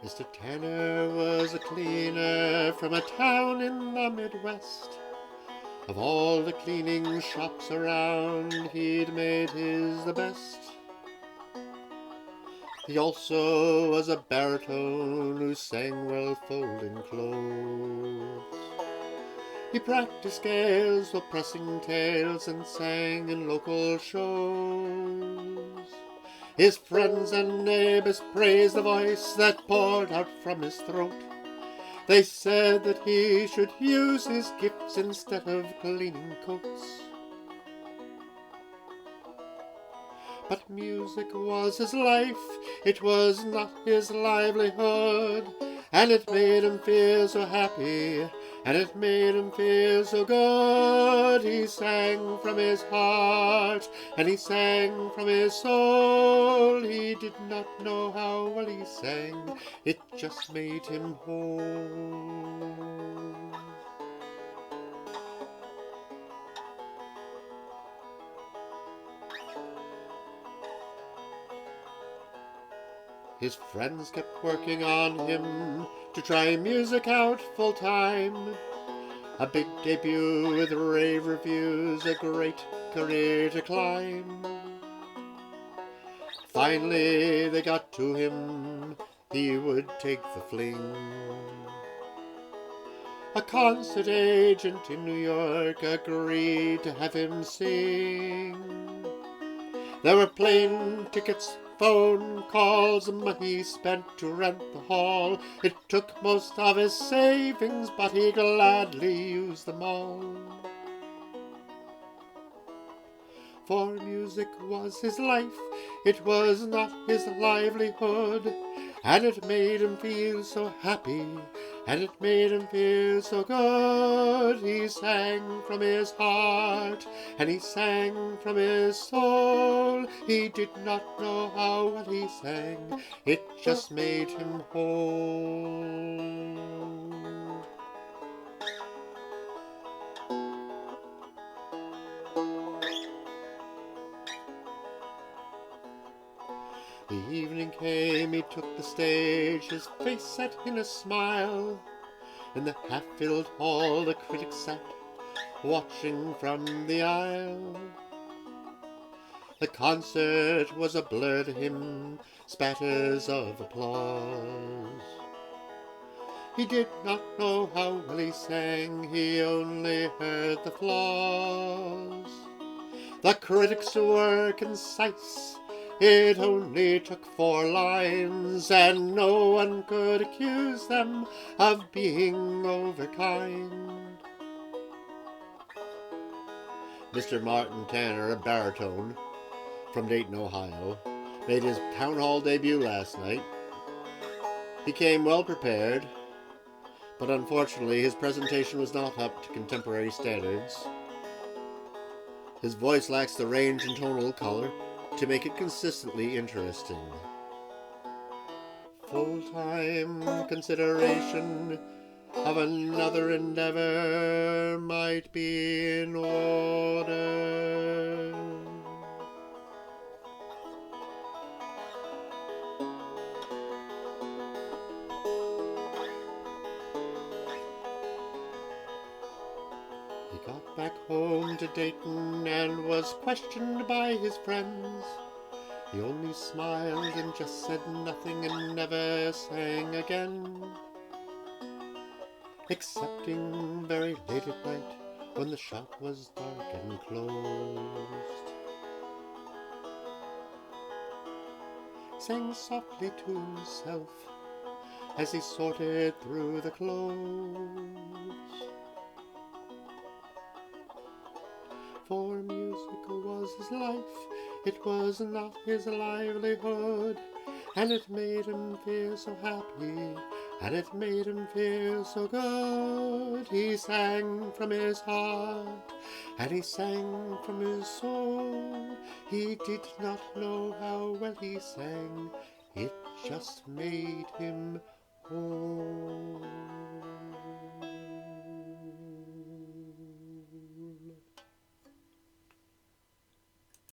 Mr. Tanner was a cleaner from a town in the Midwest. Of all the cleaning shops around, he'd made his the best. He also was a baritone who sang well folding clothes. He practiced scales while pressing tails and sang in local shows. His friends and neighbors praised the voice that poured out from his throat. They said that he should use his gifts instead of cleaning coats. But music was his life, it was not his livelihood, and it made him feel so happy, and it made him feel so good. He sang from his heart, and he sang from his soul. He did not know how well he sang, it just made him whole. His friends kept working on him to try music out full time. A big debut with rave reviews, a great career to climb. Finally they got to him, he would take the fling. A concert agent in New York agreed to have him sing. There were plane tickets, phone calls, money spent to rent the hall. It took most of his savings, but he gladly used them all. For music was his life, it was not his livelihood, and it made him feel so happy, and it made him feel so good. He sang from his heart, and he sang from his soul. He did not know how well he sang, it just made him whole. The evening came, he took the stage, his face set in a smile. In the half-filled hall the critics sat, watching from the aisle. The concert was a blur to him, spatters of applause. He did not know how well he sang, he only heard the flaws. The critics were concise, it only took 4 lines, and no one could accuse them of being overkind. Mr. Martin Tanner, a baritone from Dayton, Ohio, made his town hall debut last night. He came well prepared, but unfortunately his presentation was not up to contemporary standards. His voice lacks the range and tonal color to make it consistently interesting. Full-time consideration of another endeavor might be in order. He got back home to Dayton and was questioned by his friends. He only smiled and just said nothing and never sang again, excepting very late at night when the shop was dark and closed. Sang softly to himself as he sorted through the clothes. For music was his life, it was not his livelihood, and it made him feel so happy, and it made him feel so good. He sang from his heart, and he sang from his soul. He did not know how well he sang, it just made him whole.